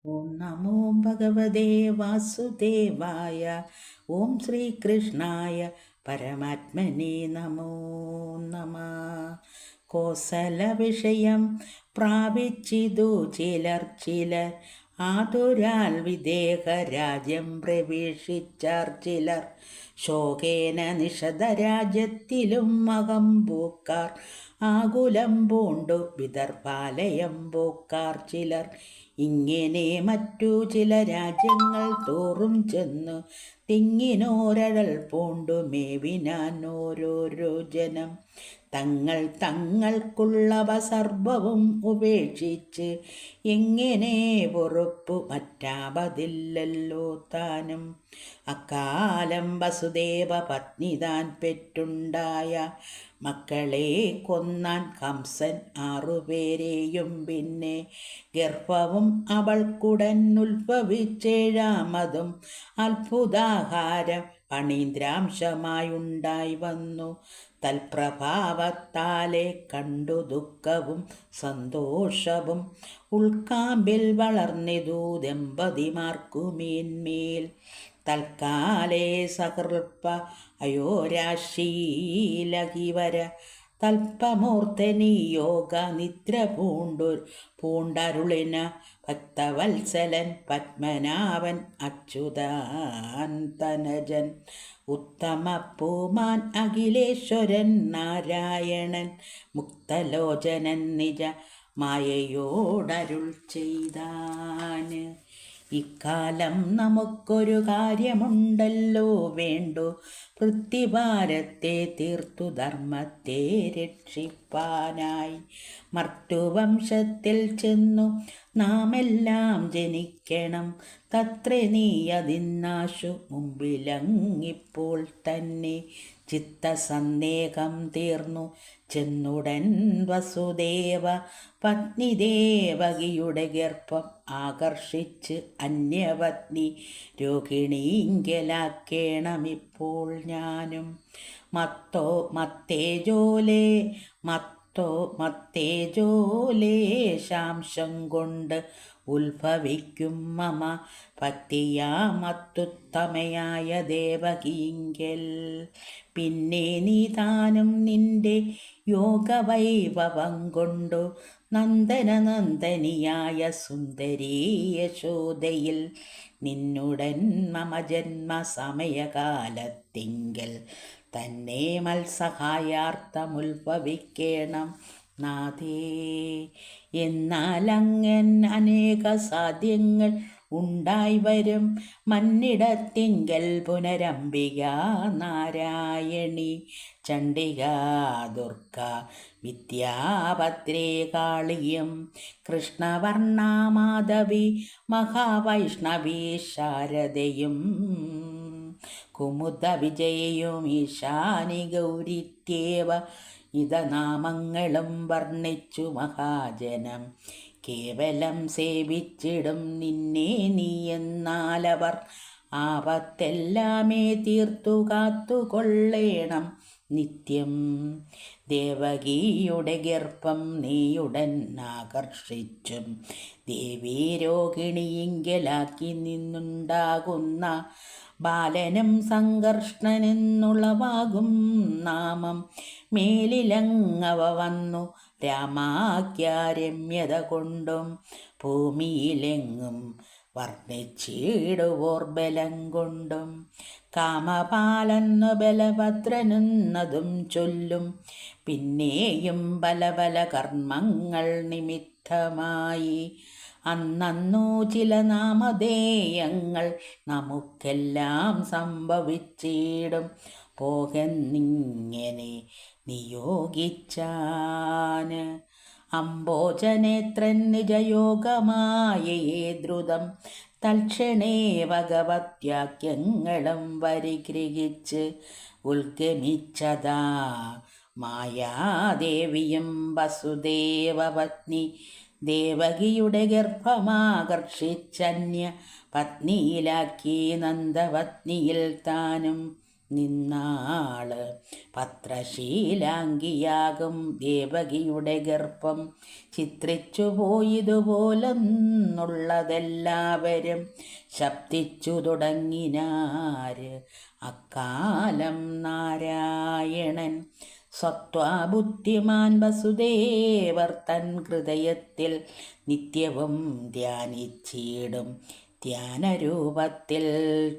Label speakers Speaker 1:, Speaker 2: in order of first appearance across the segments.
Speaker 1: ഓം നമോ ഭഗവതേ വാസുദേവായ. ഓം ശ്രീകൃഷ്ണായ പരമാത്മനേ നമോ നമ. കോസല വിഷയം പ്രാപിച്ചിതു ചിലർ ആതുരാൽ വിദേഹ രാജ്യം പ്രവേശിച്ചാർ ചിലർ. ശോകേന നിഷധ രാജ്യത്തിലും അകമ്പൂക്കാർ ആകുലം പൂണ്ടു വിദർഭാലയം പോക്കാർ ചിലർ. ഇങ്ങനെ മറ്റു ചില രാജ്യങ്ങൾ തോറും ചെന്നു തിങ്ങിനോരഴൽ പൂണ്ടു മേവിനാൻ ഓരോരോ ജനം. തങ്ങൾക്കുള്ളവ സർവവും ഉപേക്ഷിച്ച് എങ്ങനെ പൊറുപ്പു മറ്റാപതില്ലല്ലോ താനും. അക്കാലം വസുദേവ പത്നി താൻ പെറ്റുണ്ടായ മക്കളെ കൊന്നാൻ കംസൻ 6 പേരെയും. പിന്നെ ഗർഭവും അവൾക്കുടൻ ഉത്ഭവിച്ചേഴാമതും അത്ഭുതാഹാരം പണീന്ദ്രാംശമായുണ്ടായി വന്നു. തൽപ്രഭാവത്താലെ കണ്ടു ദുഃഖവും സന്തോഷവും ഉൾക്കാമ്പിൽ വളർന്നിതു ദമ്പതിമാർക്കുമേന്മേൽ. തൽക്കാലേ സകൃപ്പ അയോരാശീലഹിവര തൽപ്പമൂർത്തനീ യോഗ നിദ്ര പൂണ്ടരുളിന ഭക്തവത്സലൻ പത്മനാഭൻ അച്യുതാൻ തനജൻ. ഉത്തമ പൂമാൻ അഖിലേശ്വരൻ നാരായണൻ മുക്തലോചനൻ നിജ മായയോടരുൾ ചെയ്താന്. ഇക്കാലം നമുക്കൊരു കാര്യമുണ്ടല്ലോ വേണ്ടു, പൃഥ്വിഭാരത്തെ തീർത്തു ധർമ്മത്തെ രക്ഷിപ്പാനായി. മർത്തുവംശത്തിൽ ചെന്നു നാമെല്ലാം ജനിക്കണം. തത്രേ നീ അതിന്നാശു മുമ്പിലങ്ങിപ്പോൾ തന്നെ. ചിത്തസന്ദേഹം തീർന്നു ചെന്നുടൻ വസുദേവ പത്നി ദേവകിയുടെ ഗർഭം ആകർഷിച്ച് അന്യപത്നി രോഹിണീങ്കലാക്കേണമിപ്പോൾ ഞാനും. മത്തേജോലേ ശാംശം കൊണ്ട് ഉത്ഭവിക്കും മമ ഭക്തിയാമത്യുത്തമയായ ദേവകീങ്കൽ. പിന്നെ നീ താനും നിന്റെ യോഗവൈഭവം കൊണ്ടു നന്ദനിയായ സുന്ദരീ യശോദയിൽ നിന്നുടൻ മമ ജന്മ സമയകാലത്തിങ്കൽ തന്നെ മത്സഹായാർത്ഥമുത്ഭവിക്കണം നാഥേ. എന്നാൽ അങ്ങൻ അനേക സാധ്യങ്ങൾ ഉണ്ടായി വരും മന്നിടത്തിങ്കൽ പുനരംബിക നാരായണി ചണ്ഡിക ദുർഗ വിദ്യാഭദ്രേ കാളിയും കൃഷ്ണവർണ മാധവി മഹാവൈഷ്ണവി ശാരദയും കുമുദ വിജയയും ഈശാനി ഗൗരിത്യേവ ഇതനാമങ്ങളും വർണ്ണിച്ചു മഹാജനം. കേവലം സേവിച്ചിടും നിന്നെ നീ എന്നാലവർ ആപത്തെല്ലാമേ തീർത്തു കാത്തുകൊള്ളേണം നിത്യം. ദേവകിയുടെ ഗർഭം നീയുടൻ ആകർഷിച്ചും ദേവീ രോഹിണിയിങ്കലാക്കി നിന്നുണ്ടാകുന്ന ബാലനും സംകർഷ്ണനെന്നുളവാകും നാമം മേലിലങ്ങവ വന്നു രാമാഖ്യാരമ്യത കൊണ്ടും ഭൂമിയിലെങ്ങും വർണ്ണിച്ചിടുവോർ ബലം കൊണ്ടും. കാമപാലെന്നു ബലഭദ്രനെന്നതും ചൊല്ലും പിന്നെയും പല കർമ്മങ്ങൾ നിമിത്തമായി അന്നു ചില നാമധേയങ്ങൾ നമുക്കെല്ലാം സംഭവിച്ചിടും പോകെന്നിങ്ങനെ നിയോഗിച്ചാന്. അംബോജനേത്രൻ നിജയോഗമായേ ദ്രുതം തൽക്ഷണേ ഭഗവത്വാക്യങ്ങളും പരിഗ്രഹിച്ച് ഉത്ഗമിച്ചതാ മായാദേവിയും വസുദേവ പത്നി ദേവകിയുടെ ഗർഭമാകർഷിച്ചന്യ പത്നിയിലാക്കി നന്ദപത്നിയിൽ താനും നിന്നാള്. പത്രശീലാംഗിയാകും ദേവകിയുടെ ഗർഭം ചിത്രിച്ചു പോയതുപോലെന്നുള്ളതെല്ലാവരും ശബ്ദിച്ചു തുടങ്ങിനാര്. അക്കാലം നാരായണൻ സത്വാബുദ്ധിമാൻ വസുദേവർ തൻ ഹൃദയത്തിൽ നിത്യവും ധ്യാനിച്ചിടും ധ്യാനരൂപത്തിൽ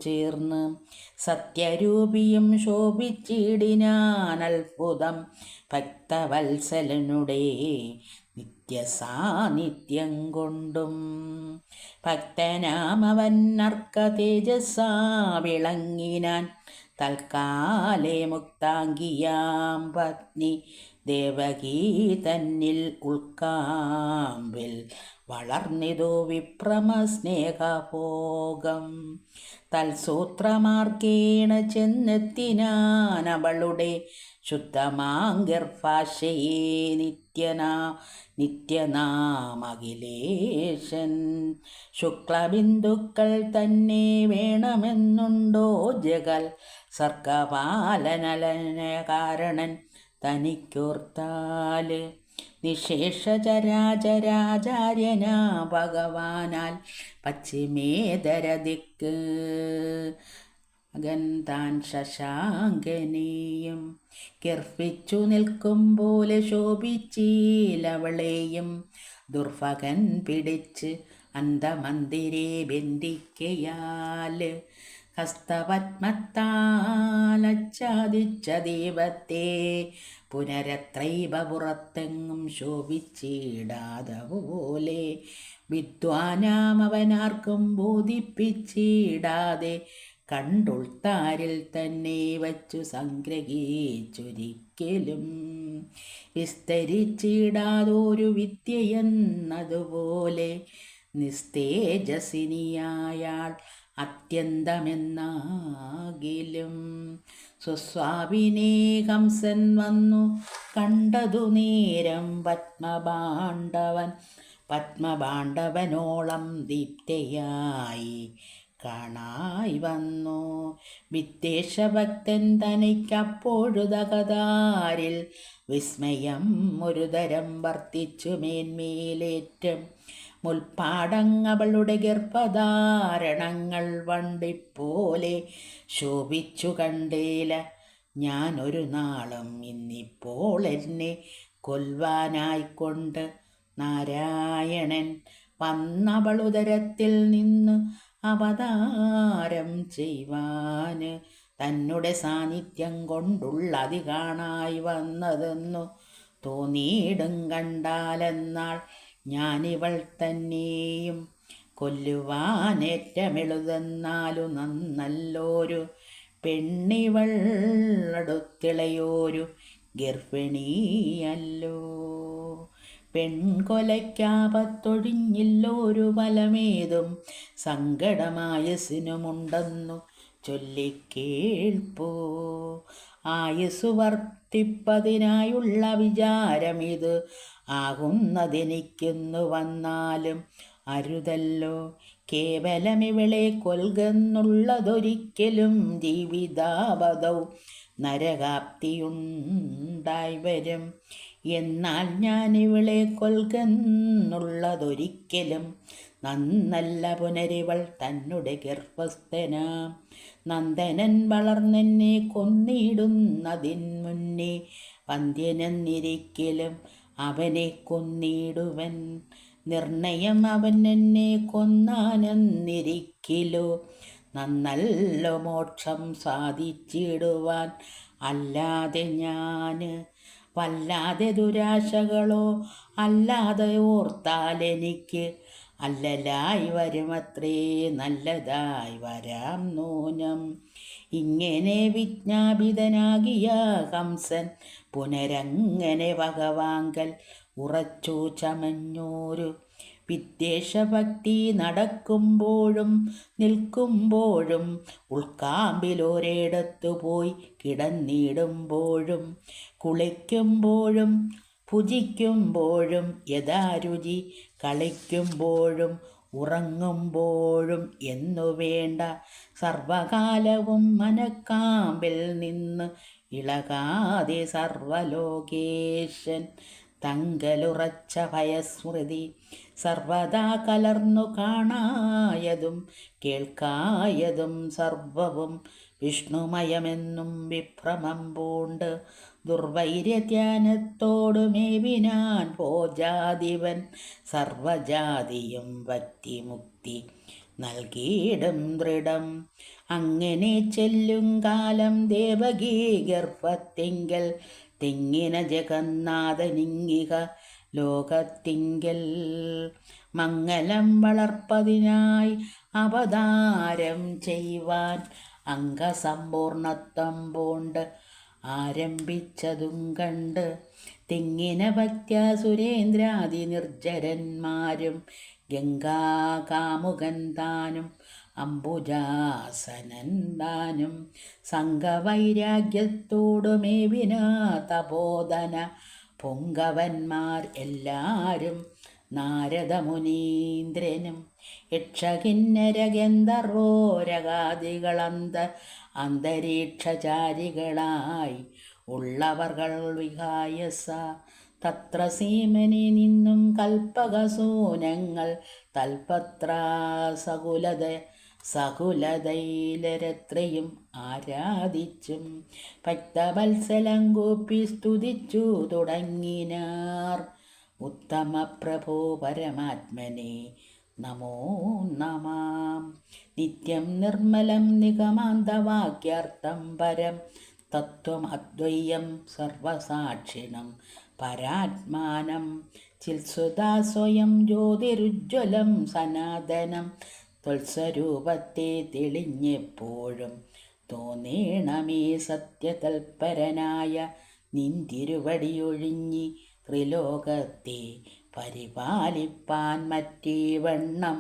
Speaker 1: ചേർന്ന് സത്യരൂപിയും ശോഭിച്ചിടിനാൻ അത്ഭുതം ഭക്തവത്സലനുടെ നിത്യസാന്നിധ്യം കൊണ്ടും. ഭക്തനാമവൻ അർക്ക തേജസ്സാ വിളങ്ങിനാൻ തൽക്കാലേ മുക്താംഗിയാം പത്നി ദേവകീ തന്നിൽ ഉൾക്കാമ്പിൽ വളർന്നിതു വിപ്രമസ്നേഹഭോഗം. തൽസൂത്രമാർഗേണ ചെന്നെത്തിനാൻ അവളുടെ ശുദ്ധമാംഗർഭാഷയെ നിത്യനാമഖിലേശൻ. ശുക്ലബിന്ദുക്കൾ തന്നെ വേണമെന്നുണ്ടോ ജഗൽ സർഗപാലനകാരണൻ തനിക്കോർത്താല്. നിശേഷചരാചരാചാര്യനാ ഭഗവാനാൽ പശ്ചിമേതരദിക്ക് താൻ ശശാങ്കനെയും ഗർഭിച്ചു നിൽക്കും പോലെ ശോഭിച്ചീലവളെയും ദുർഭകൻ പിടിച്ച് അന്തമന്ദിരെ ബന്ധിക്കയാല്. ഹസ്തപത്മത്താലച്ചാദിച്ച ദൈവത്തെ പുനരത്രൈവ പുറത്തെങ്ങും ശോഭിച്ചിടാതെ പോലെ വിദ്വാനാമവനാർക്കും ബോധിപ്പിച്ചിടാതെ കണ്ടുൾത്താരിൽ തന്നെ വച്ചു സംഗ്രഹിച്ചൊരിക്കലും വിസ്തരിച്ചിടാതൊരു വിദ്യയെന്നതുപോലെ നിസ്തേജസിനിയായാൾ അത്യന്തമെന്നാകിലും. സ്വസ്വാവിനെ കംസൻ വന്നു കണ്ടതു നേരം പത്മപാണ്ഡവനോളം ദീപ്തയായി കാണായി വന്നു. വിദ്വേഷഭക്തൻ തനിക്കപ്പോഴുതകതാരിൽ വിസ്മയം ഒരു തരം വർത്തിച്ചു മേന്മേലേറ്റം. മുൽപ്പാടങ്ങവളുടെ ഗർഭധാരണങ്ങൾ വണ്ടിപ്പോലെ ശോഭിച്ചു കണ്ടേല ഞാനൊരു നാളും. ഇന്നിപ്പോൾ എന്നെ കൊല്വാനായിക്കൊണ്ട് നാരായണൻ വന്നവളുദരത്തിൽ നിന്ന് അവതാരം ചെയ്യുവാന് തന്നെ സാന്നിധ്യം കൊണ്ടുള്ളതി കാണായി വന്നതെന്നു തോന്നിയിടും കണ്ടാലെന്നാൾ ഞാനിവൾ തന്നെയും കൊല്ലുവാനേറ്റമെളുതെന്നാലു നന്നല്ലോരു പെണ്ണിവൾ അടുത്തിളയോരു ഗർഭിണിയല്ലോ. പെൺകൊലയ്ക്കാപത്തൊഴിഞ്ഞില്ലോരു ഫലമേതും സങ്കടമായസിനുമുണ്ടെന്നു ചൊല്ലിക്കേൾപ്പൂ. ആയുസ്സു വർദ്ധിപ്പതിനായുള്ള വിചാരമിത് ആകുന്നതെനിക്കൊന്നു വന്നാലും അരുതല്ലോ. കേവലമിവളെ കൊൽകുന്നുള്ളതൊരിക്കലും ജീവിതാപദൗ നരകാപ്തിയുണ്ടായി വരും. എന്നാൽ ഞാനിവളെ കൊൽകുന്നുള്ളതൊരിക്കലും നന്നല്ല. പുനരിവൾ തന്നെ ഗർഭസ്ഥനാം നന്ദനൻ വളർന്നെന്നെ കൊന്നിടുന്നതിൻ മുന്നേ വന്ധ്യനെന്നിരിക്കലും അവനെ കൊന്നിടുവൻ. നിർണയം അവൻ എന്നെ കൊന്നാനെന്നിരിക്കലോ നന്നല്ലോ മോക്ഷം സാധിച്ചിടുവാൻ. അല്ലാതെ ഞാന് വല്ലാതെ ദുരാശകളോ അല്ലാതെ ഓർത്താലെനിക്ക് അല്ലലായി വരുമത്രേ നല്ലതായി വരാം നൂനം. ഇങ്ങനെ വിജ്ഞാപിതനാകിയ കംസൻ പുനരങ്ങനെ ഭഗവാങ്കൽ ഉറച്ചു ചമഞ്ഞോരു. വിദ്വേഷഭക്തി നടക്കുമ്പോഴും നിൽക്കുമ്പോഴും ഉൾക്കാമ്പിലൊരിടത്തു പോയി കിടന്നിടുമ്പോഴും കുളിക്കുമ്പോഴും ഭുജിക്കുമ്പോഴും യഥാരുചി കളിക്കുമ്പോഴും ഉറങ്ങുമ്പോഴും എന്നു വേണ്ട സർവകാലവും മനക്കാമ്പിൽ നിന്ന് ഇളകാതെ സർവലോകേശൻ തങ്കലുറച്ച ഭയസ്മൃതി സർവദാ കലർന്നു കാണായതും കേൾക്കായതും സർവവും വിഷ്ണുമയമെന്നും വിഭ്രമം പൂണ്ട് ദുർവൈര്യധ്യാനത്തോടു മേവിനാൻ ഭോജാതിവൻ സർവജാതിയും വറ്റിമുക്തി നൽകിയിടും ദൃഢം. അങ്ങനെ ചെല്ലും കാലം ദേവകീ ഗർഭത്തിങ്കൽ തിങ്ങിന ജഗന്നാഥനിങ്ങിക ലോകത്തിങ്കൽ മംഗലം വളർപ്പതിനായി അവതാരം ചെയ്യുവാൻ അംഗസമ്പൂർണത്വം പൂണ്ട് ആരംഭിച്ചതും കണ്ട് തിങ്ങിന ഭക്ത്യ സുരേന്ദ്രാദി നിർജ്ജരന്മാരും ഗംഗാകാമുകൻ താനും അംബുജാസനൻ താനും സംഘവൈരാഗ്യത്തോടുമേവിന തപോധന പൊങ്കവന്മാർ എല്ലാരും നാരദമുനീന്ദ്രനും യക്ഷകിന്നരഗന്ധർവോരകാദികളന്ത അന്തരീക്ഷചാരികളായി ഉള്ളവർകൾ വിഹായസ തത്ര സീമനി നിന്നും കൽപ്പകസൂനങ്ങൾ തൽപത്ര സകുലതൈലരത്രയും ആരാധിച്ചും ഭക്തവത്സലം കൂപ്പി സ്തുതിച്ചു തുടങ്ങിനാർ. ഉത്തമപ്രഭോ പരമാത്മനെ നമോ നമാം. നിത്യം നിർമ്മലം നിഗമാന്തവാക്യാർത്ഥം പരം തത്വം അദ്വയം സർവസാക്ഷിണം പരാത്മാനം ചിത്സുതാ സ്വയം ജ്യോതിരുജ്വലം സനാതനം ത്വൽസ്വരൂപത്തെ തെളിഞ്ഞെപ്പോഴും തോന്നേണമേ സത്യതൽപരനായ നിന്തിരുവടിയൊഴിഞ്ഞി ത്രിലോകത്തെ പരിപാലിപ്പാൻ മറ്റേ വണ്ണം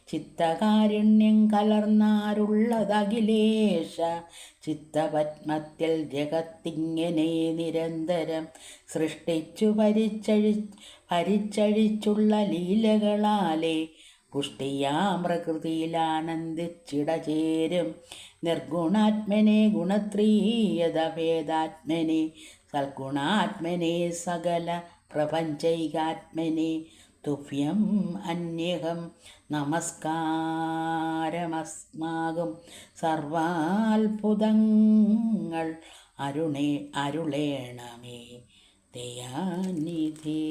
Speaker 1: ചിത്തകാരുണ്യം കലർന്നാരുള്ളതഖിലേശ ചിത്തപത്മത്തിൽ ജഗത്തിങ്ങനെ നിരന്തരം സൃഷ്ടിച്ചു ഭരിച്ചഴിച്ചുള്ള ലീലകളാലെ പുഷ്ടിയാം പ്രകൃതിയിലാനന്ദിച്ചിടചേരും നിർഗുണാത്മനെ ഗുണത്രീയത ഭേദാത്മനെ സൽഗുണാത്മനെ സകല പ്രപഞ്ചൈകാത്മനെ തുഭ്യം അന്യഹം നമസ്കാരമസ്മാകും സർവാത്ഭുതങ്ങൾ അരുളേണമേ ദയാനിധേ.